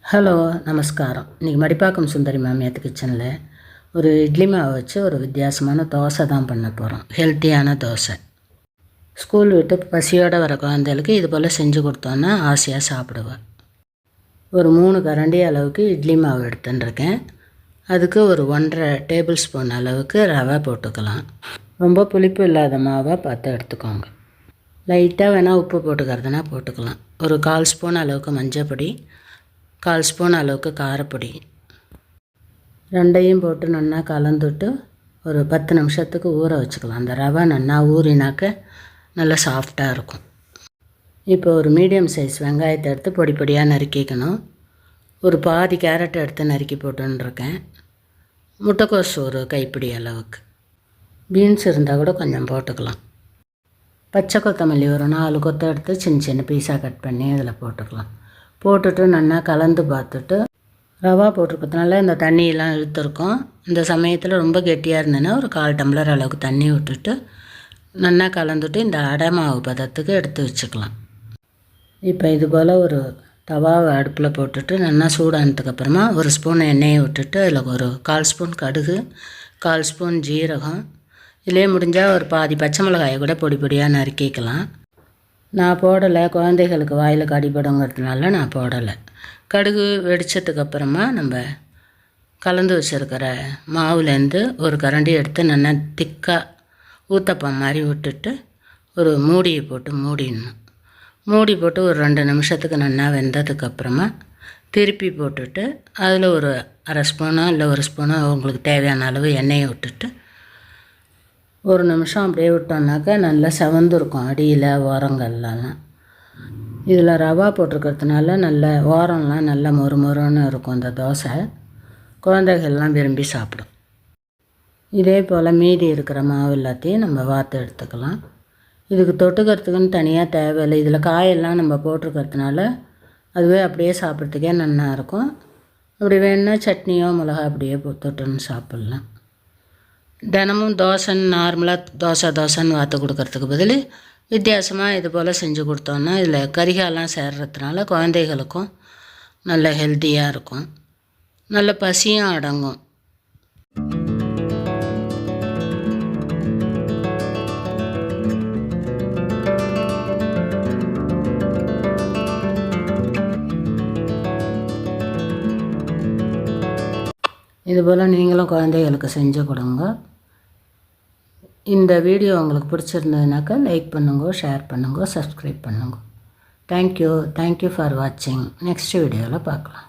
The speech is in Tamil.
ஹலோ நமஸ்காரம். இன்றைக்கி மடிப்பாக்கம் சுந்தரி மாமியாத்து கிச்சனில் ஒரு இட்லி மாவை வச்சு ஒரு வித்தியாசமான தோசை தான் பண்ண போகிறோம். ஹெல்த்தியான தோசை. ஸ்கூல் விட்டு பசியோடு வர குழந்தைகளுக்கு இது போல் செஞ்சு கொடுத்தோன்னா ஆசையாக சாப்பிடுவேன். ஒரு 3 கரண்டி அளவுக்கு இட்லி மாவு எடுத்துட்டுருக்கேன். அதுக்கு ஒரு 1.5 டேபிள் ஸ்பூன் அளவுக்கு ரவை போட்டுக்கலாம். ரொம்ப புளிப்பு இல்லாத மாவாக பார்த்து எடுத்துக்கோங்க. லைட்டாக வேணால் உப்பு போட்டுக்கிறதுனா போட்டுக்கலாம். ஒரு 1/4 ஸ்பூன் அளவுக்கு மஞ்சள் பொடி, 1/4 ஸ்பூன் அளவுக்கு காரப்பொடி, ரெண்டையும் போட்டு நல்லா கலந்துட்டு ஒரு 10 நிமிஷத்துக்கு ஊற வச்சுக்கலாம். அந்த ரவை நல்லா ஊறினாக்க நல்லா சாஃப்டாக இருக்கும். இப்போ ஒரு மீடியம் சைஸ் வெங்காயத்தை எடுத்து பொடி பொடியாக நறுக்கிக்கணும். ஒரு பாதி கேரட் எடுத்து நறுக்கி போட்டுருக்கேன். முட்டைக்கோஸ் ஒரு கைப்பிடி அளவுக்கு, பீன்ஸ் இருந்தால் கூட கொஞ்சம் போட்டுக்கலாம். பச்சை கொத்தமல்லி ஒரு 4 கொத்தை எடுத்து சின்ன சின்ன பீஸாக கட் பண்ணி அதில் போட்டுக்கலாம். போட்டுட்டு நல்லா கலந்து பார்த்துட்டு, ரவா போட்டிருக்கிறதுனால இந்த தண்ணியெல்லாம் இழுத்துருக்கும். இந்த சமயத்தில் ரொம்ப கெட்டியாக இருந்ததுன்னா ஒரு 1/4 டம்ளர் அளவுக்கு தண்ணி விட்டுட்டு நல்லா கலந்துட்டு இந்த அடை மாவு பதத்துக்கு எடுத்து வச்சுக்கலாம். இப்போ இது போல் ஒரு தவாவை அடுப்பில் போட்டுட்டு நல்லா சூடானதுக்கப்புறமா ஒரு ஸ்பூன் எண்ணெயை விட்டுட்டு அதில் ஒரு 1/4 ஸ்பூன் கடுகு, 1/4 ஸ்பூன் ஜீரகம், இதிலே முடிஞ்சால் ஒரு பாதி பச்சை மிளகாயை கூட பொடி பொடியாக நறுக்கிக்கலாம். நான் போடலை, குழந்தைகளுக்கு வாயில் கடிபடுங்கிறதுனால நான் போடலை. கடுகு வெடித்ததுக்கப்புறமா நம்ம கலந்து வச்சுருக்கிற மாவுலேருந்து ஒரு கரண்டி எடுத்து நல்லா திக்காக ஊத்தப்பம் மாதிரி விட்டுட்டு ஒரு மூடியை போட்டு மூடிடணும். மூடி போட்டு ஒரு 2 நிமிஷத்துக்கு நல்லா வெந்ததுக்கப்புறமா திருப்பி போட்டுட்டு அதில் ஒரு 1/2 ஸ்பூனோ இல்லை 1 ஸ்பூனோ உங்களுக்கு தேவையான அளவு எண்ணெயை விட்டுட்டு ஒரு நிமிஷம் அப்படியே விட்டோம்னாக்கா நல்லா செவந்துருக்கும் அடியில் ஓரங்கள்லாம். இதில் ரவா போட்டிருக்கிறதுனால நல்ல ஓரம்லாம் நல்லா மொறுமொறுன்னு இருக்கும். அந்த தோசை குழந்தைகள்லாம் விரும்பி சாப்பிடும். இதே போல் மீதி இருக்கிற மாவு எல்லாத்தையும் நம்ம வார்த்து எடுத்துக்கலாம். இதுக்கு தொட்டுக்கிறதுக்குன்னு தனியாக தேவையில்லை. இதில் காயெல்லாம் நம்ம போட்டிருக்கிறதுனால அதுவே அப்படியே சாப்பிட்றதுக்கே நல்லா இருக்கும். அப்படி வேணுன்னா சட்னியோ மிளகா அப்படியே தொட்டுன்னு சாப்பிட்லாம். தினமும் தோசைன்னு நார்மலாக தோசைன்னு வார்த்து கொடுக்கறதுக்கு பதில் வித்தியாசமாக இது போல் செஞ்சு கொடுத்தோன்னா இதில் கரிகாலாம் சேர்றதுனால குழந்தைகளுக்கும் நல்ல ஹெல்த்தியாக இருக்கும், நல்ல பசியும் அடங்கும். இதுபோல் நீங்களும் குழந்தைகளுக்கு செஞ்சு கொடுங்க. இந்த வீடியோ உங்களுக்கு பிடிச்சிருந்ததுனாக்கா லைக் பண்ணுங்க, ஷேர் பண்ணுங்க, சப்ஸ்கிரைப் பண்ணுங்க. தேங்க்யூ ஃபார் வாட்சிங். நெக்ஸ்ட் வீடியோவில் பார்க்கலாம்.